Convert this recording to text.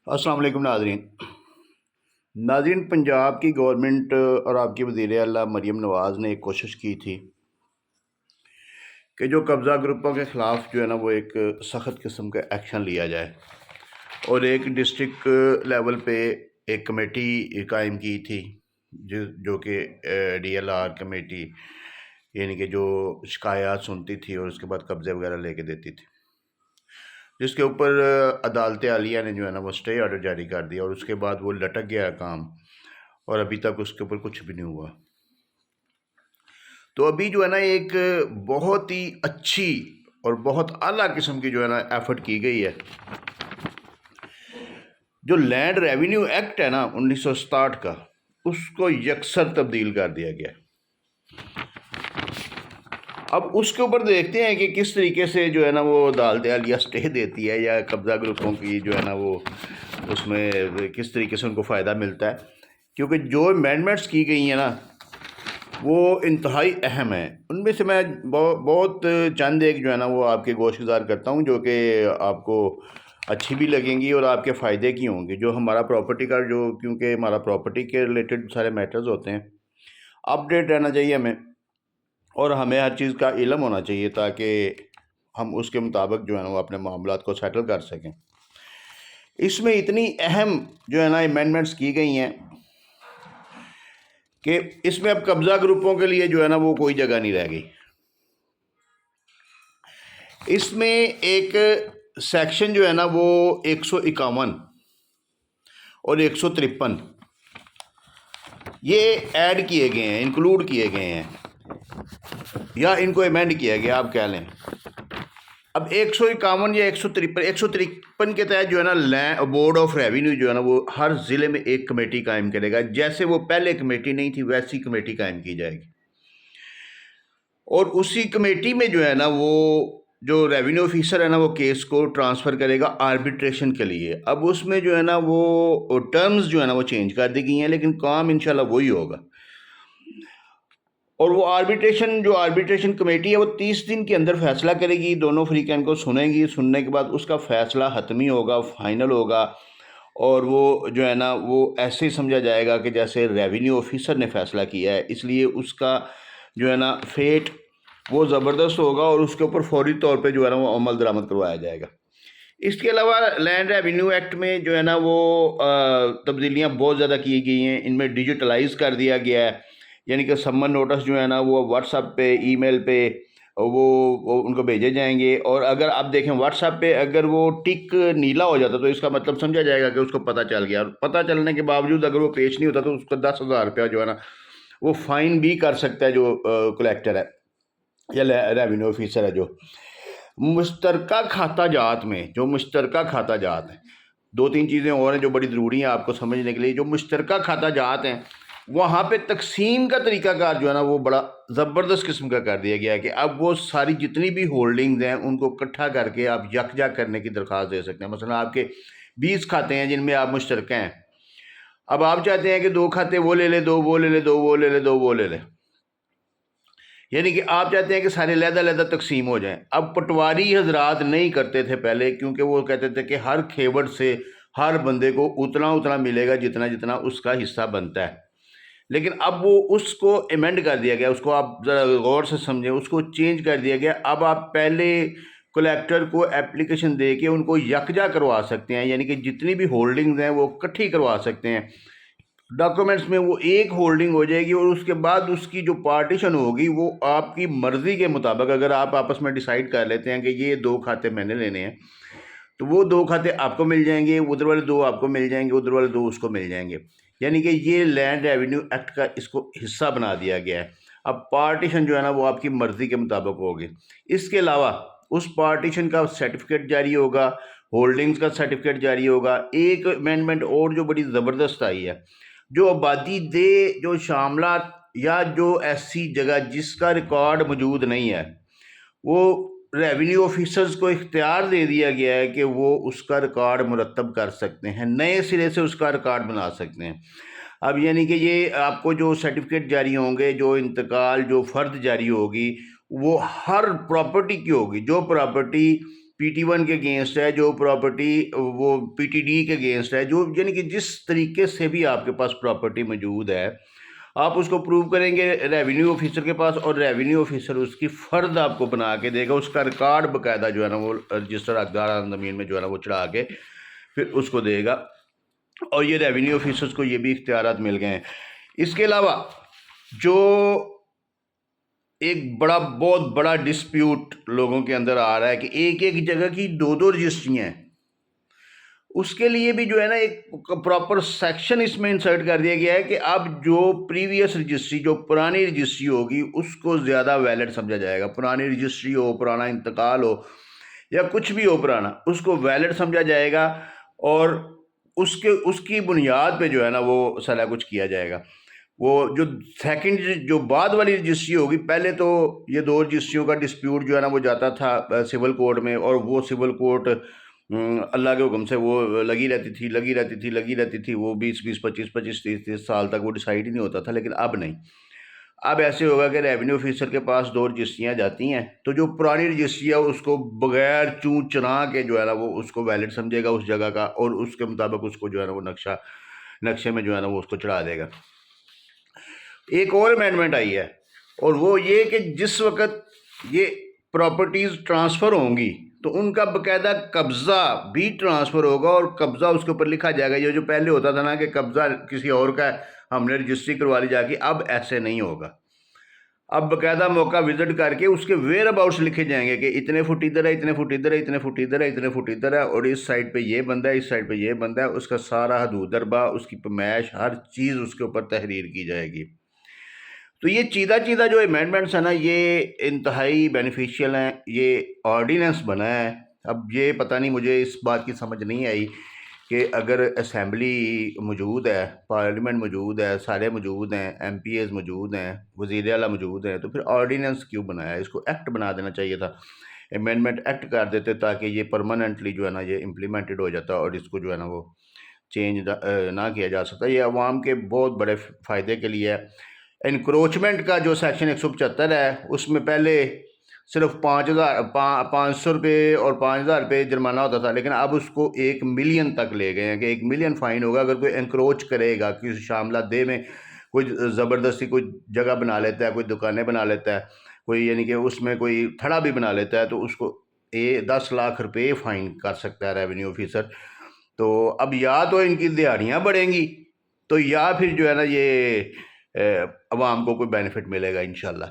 السلام علیکم ناظرین پنجاب کی گورنمنٹ اور آپ کی وزیر اعلیٰ مریم نواز نے ایک کوشش کی تھی کہ جو قبضہ گروپوں کے خلاف جو ہے نا وہ ایک سخت قسم کا ایکشن لیا جائے، اور ایک ڈسٹرکٹ لیول پہ ایک کمیٹی قائم کی تھی جو کہ ڈی ایل آر کمیٹی، یعنی کہ جو شکایات سنتی تھی اور اس کے بعد قبضے وغیرہ لے کے دیتی تھی، جس کے اوپر عدالت عالیہ نے جو ہے نا وہ اسٹے آرڈر جاری کر دیا، اور اس کے بعد وہ لٹک گیا کام، اور ابھی تک اس کے اوپر کچھ بھی نہیں ہوا۔ تو ابھی جو ہے نا ایک بہت ہی اچھی اور بہت اعلیٰ قسم کی جو ہے نا ایفرٹ کی گئی ہے۔ جو لینڈ ریونیو ایکٹ ہے نا 1967 کا، اس کو یکسر تبدیل کر دیا گیا۔ اب اس کے اوپر دیکھتے ہیں کہ کس طریقے سے جو ہے نا وہ عدالت عالیہ اسٹے دیتی ہے، یا قبضہ گروپوں کی جو ہے نا وہ اس میں کس طریقے سے ان کو فائدہ ملتا ہے، کیونکہ جو امینڈمنٹس کی گئی ہیں نا وہ انتہائی اہم ہیں۔ ان میں سے میں بہت چند ایک جو ہے نا وہ آپ کے گوش گزار کرتا ہوں، جو کہ آپ کو اچھی بھی لگیں گی اور آپ کے فائدے کی ہوں گی۔ جو ہمارا پراپرٹی کا کیونکہ ہمارا پراپرٹی کے ریلیٹڈ سارے میٹرز ہوتے ہیں، اپڈیٹ رہنا چاہیے ہمیں، اور ہمیں ہر چیز کا علم ہونا چاہیے تاکہ ہم اس کے مطابق جو ہے نا وہ اپنے معاملات کو سیٹل کر سکیں۔ اس میں اتنی اہم جو ہے نا امینڈمنٹس کی گئی ہیں کہ اس میں اب قبضہ گروپوں کے لیے جو ہے نا وہ کوئی جگہ نہیں رہ گئی۔ اس میں ایک سیکشن جو ہے نا وہ 151 اور 153 یہ ایڈ کیے گئے ہیں، انکلوڈ کیے گئے ہیں، یا ان کو ایمینڈ کیا گیا آپ کہہ لیں۔ اب 151 یا 153 کے تحت جو ہے نا بورڈ آف ریونیو جو ہے نا وہ ہر ضلع میں ایک کمیٹی قائم کرے گا۔ جیسے وہ پہلے کمیٹی نہیں تھی ویسی کمیٹی قائم کی جائے گی، اور اسی کمیٹی میں جو ہے نا وہ جو ریونیو آفیسر ہے نا وہ کیس کو ٹرانسفر کرے گا آربیٹریشن کے لیے۔ اب اس میں جو ہے نا وہ ٹرمز جو ہے نا وہ چینج کر دی گئی ہیں، لیکن کام انشاءاللہ وہی ہوگا۔ اور وہ آربیٹریشن کمیٹی ہے وہ 30 دن کے اندر فیصلہ کرے گی، دونوں فریقین کو سنے گی، سننے کے بعد اس کا فیصلہ حتمی ہوگا، فائنل ہوگا، اور وہ جو ہے نا وہ ایسے ہی سمجھا جائے گا کہ جیسے ریونیو آفیسر نے فیصلہ کیا ہے، اس لیے اس کا جو ہے نا فیٹ وہ زبردست ہوگا، اور اس کے اوپر فوری طور پہ جو ہے نا وہ عمل درآمد کروایا جائے گا۔ اس کے علاوہ لینڈ ریونیو ایکٹ میں جو ہے نا وہ تبدیلیاں بہت زیادہ کی گئی ہیں۔ ان میں ڈیجیٹلائز کر دیا گیا ہے، یعنی کہ سمن نوٹس جو ہے نا وہ واٹس ایپ پہ، ای میل پہ وہ ان کو بھیجے جائیں گے، اور اگر آپ دیکھیں واٹس ایپ پہ اگر وہ ٹک نیلا ہو جاتا تو اس کا مطلب سمجھا جائے گا کہ اس کو پتہ چل گیا، اور پتہ چلنے کے باوجود اگر وہ پیش نہیں ہوتا تو اس کو 10,000 روپیہ جو ہے نا وہ فائن بھی کر سکتا ہے جو کلیکٹر ہے یا ریونیو آفیسر ہے۔ جو مشترکہ کھاتہ جات میں ہیں، دو تین چیزیں اور ہیں جو بڑی ضروری ہیں آپ کو سمجھنے کے لیے۔ جو مشترکہ کھاتہ جات ہیں وہاں پہ تقسیم کا طریقہ کار جو ہے نا وہ بڑا زبردست قسم کا کر دیا گیا ہے، کہ اب وہ ساری جتنی بھی ہولڈنگز ہیں ان کو اکٹھا کر کے آپ یکجا کرنے کی درخواست دے سکتے ہیں۔ مثلا آپ کے 20 کھاتے ہیں جن میں آپ مشترکہ ہیں، اب آپ چاہتے ہیں کہ 2 کھاتے وہ لے لے، 2 وہ لے لے، 2 وہ لے لے، 2 وہ لے لے، یعنی کہ آپ چاہتے ہیں کہ سارے علیحدہ علیحدہ تقسیم ہو جائیں۔ اب پٹواری حضرات نہیں کرتے تھے پہلے، کیونکہ وہ کہتے تھے کہ ہر کھیوڑ سے ہر بندے کو اتنا ملے گا جتنا جتنا اس کا حصہ بنتا ہے، لیکن اب وہ اس کو ایمینڈ کر دیا گیا، اس کو آپ ذرا غور سے سمجھیں، اس کو چینج کر دیا گیا۔ اب آپ پہلے کلیکٹر کو اپلیکیشن دے کے ان کو یکجا کروا سکتے ہیں، یعنی کہ جتنی بھی ہولڈنگز ہیں وہ اکٹھی کروا سکتے ہیں۔ ڈاکومنٹس میں وہ ایک ہولڈنگ ہو جائے گی، اور اس کے بعد اس کی جو پارٹیشن ہوگی وہ آپ کی مرضی کے مطابق، اگر آپ آپس میں ڈیسائیڈ کر لیتے ہیں کہ یہ 2 کھاتے میں نے لینے ہیں تو وہ 2 کھاتے آپ کو مل جائیں گے، ادھر والے 2 آپ کو مل جائیں گے، ادھر والے 2 اس کو مل جائیں گے، یعنی کہ یہ لینڈ ریونیو ایکٹ کا اس کو حصہ بنا دیا گیا ہے۔ اب پارٹیشن جو ہے نا وہ آپ کی مرضی کے مطابق ہوگی۔ اس کے علاوہ اس پارٹیشن کا سرٹیفکیٹ جاری ہوگا، ہولڈنگز کا سرٹیفکیٹ جاری ہوگا۔ ایک امینڈمنٹ اور جو بڑی زبردست آئی ہے، جو آبادی دہ جو شاملات یا جو ایسی جگہ جس کا ریکارڈ موجود نہیں ہے، وہ ریونیو آفیسرز کو اختیار دے دیا گیا ہے کہ وہ اس کا ریکارڈ مرتب کر سکتے ہیں، نئے سرے سے اس کا ریکارڈ بنا سکتے ہیں۔ اب یعنی کہ یہ آپ کو جو سرٹیفکیٹ جاری ہوں گے، جو انتقال جو فرد جاری ہوگی وہ ہر پراپرٹی کی ہوگی۔ جو پراپرٹی PT1 کے اگینسٹ ہے، جو پراپرٹی وہ PTD کے اگینسٹ ہے، جو یعنی کہ جس طریقے سے بھی آپ کے پاس پراپرٹی موجود ہے آپ اس کو پروو کریں گے ریونیو آفیسر کے پاس، اور ریونیو آفیسر اس کی فرد آپ کو بنا کے دے گا، اس کا ریکارڈ باقاعدہ جو ہے نا وہ رجسٹر اقدار زمین میں جو ہے نا وہ چڑھا کے پھر اس کو دے گا، اور یہ ریونیو آفیسرز کو یہ بھی اختیارات مل گئے ہیں۔ اس کے علاوہ جو ایک بہت بڑا ڈسپیوٹ لوگوں کے اندر آ رہا ہے کہ ایک جگہ کی دو رجسٹریاں ہیں، اس کے لیے بھی جو ہے نا ایک پراپر سیکشن اس میں انسرٹ کر دیا گیا ہے کہ اب جو پریویس رجسٹری، جو پرانی رجسٹری ہوگی اس کو زیادہ ویلڈ سمجھا جائے گا۔ پرانی رجسٹری ہو، پرانا انتقال ہو یا کچھ بھی ہو پرانا، اس کو ویلڈ سمجھا جائے گا، اور اس کی بنیاد پہ جو ہے نا وہ سارا کچھ کیا جائے گا۔ وہ جو سیکنڈ جو بعد والی رجسٹری ہوگی، پہلے تو یہ دو رجسٹریوں کا ڈسپیوٹ جو ہے نا وہ جاتا تھا سول کورٹ میں، اور وہ سول کورٹ اللہ کے حکم سے وہ لگی رہتی تھی، وہ 25 سال تک وہ ڈیسائیڈ ہی نہیں ہوتا تھا۔ لیکن اب نہیں، اب ایسے ہوگا کہ ریونیو آفیسر کے پاس دو رجسٹریاں جاتی ہیں تو جو پرانی رجسٹری ہے اس کو بغیر چون چنا کے جو ہے نا وہ اس کو ویلڈ سمجھے گا اس جگہ کا، اور اس کے مطابق اس کو جو ہے نا وہ نقشے میں جو ہے نا وہ اس کو چڑھا دے گا۔ ایک اور امینڈمنٹ آئی ہے، اور وہ یہ کہ جس وقت یہ پراپرٹیز ٹرانسفر ہوں گی تو ان کا باقاعدہ قبضہ بھی ٹرانسفر ہوگا، اور قبضہ اس کے اوپر لکھا جائے گا۔ یہ جو پہلے ہوتا تھا نا کہ قبضہ کسی اور کا ہے، ہم نے رجسٹری کروا لی جا کے، اب ایسے نہیں ہوگا۔ اب باقاعدہ موقع وزٹ کر کے اس کے ویئر اباؤٹس لکھے جائیں گے کہ اتنے فٹ ادھر ہے، اتنے فٹ ادھر ہے، اتنے فٹ ادھر ہے، اتنے فٹ ادھر ہے، اور اس سائڈ پہ یہ بندہ ہے، اس سائڈ پہ یہ بندہ ہے، اس کا سارا حدود دربہ، اس کی پیمائش، ہر چیز اس کے اوپر تحریر کی جائے گی۔ تو یہ چیدہ جو امینڈمنٹس ہیں نا یہ انتہائی بینیفیشیل ہیں۔ یہ آرڈیننس بنا ہے، اب یہ پتہ نہیں، مجھے اس بات کی سمجھ نہیں آئی کہ اگر اسمبلی موجود ہے، پارلیمنٹ موجود ہے، سارے موجود ہیں، MPAs موجود ہیں، وزیر اعلیٰ موجود ہیں، تو پھر آرڈیننس کیوں بنایا؟ اس کو ایکٹ بنا دینا چاہیے تھا، امینڈمنٹ ایکٹ کر دیتے تاکہ یہ پرماننٹلی جو ہے نا یہ امپلیمنٹڈ ہو جاتا، اور اس کو جو ہے نا وہ چینج نہ کیا جا سکتا۔ یہ عوام کے بہت بڑے فائدے کے لیے ہے۔ انکروچمنٹ کا جو سیکشن 175 ہے اس میں پہلے صرف 500 روپے اور 5000 روپے جرمانہ ہوتا تھا، لیکن اب اس کو 1 ملین تک لے گئے ہیں کہ 1 ملین فائن ہوگا اگر کوئی انکروچ کرے گا، کسی شاملہ دہ میں کوئی زبردستی کوئی جگہ بنا لیتا ہے، کوئی دکانیں بنا لیتا ہے، کوئی یعنی کہ اس میں کوئی تھڑا بھی بنا لیتا ہے، تو اس کو 10 لاکھ روپے فائن کر سکتا ہے ریونیو آفیسر۔ تو اب یا تو ان کی دیہڑیاں بڑھیں گی، تو یا پھر جو ہے نا یہ عوام کو کوئی بینیفٹ ملے گا انشاءاللہ۔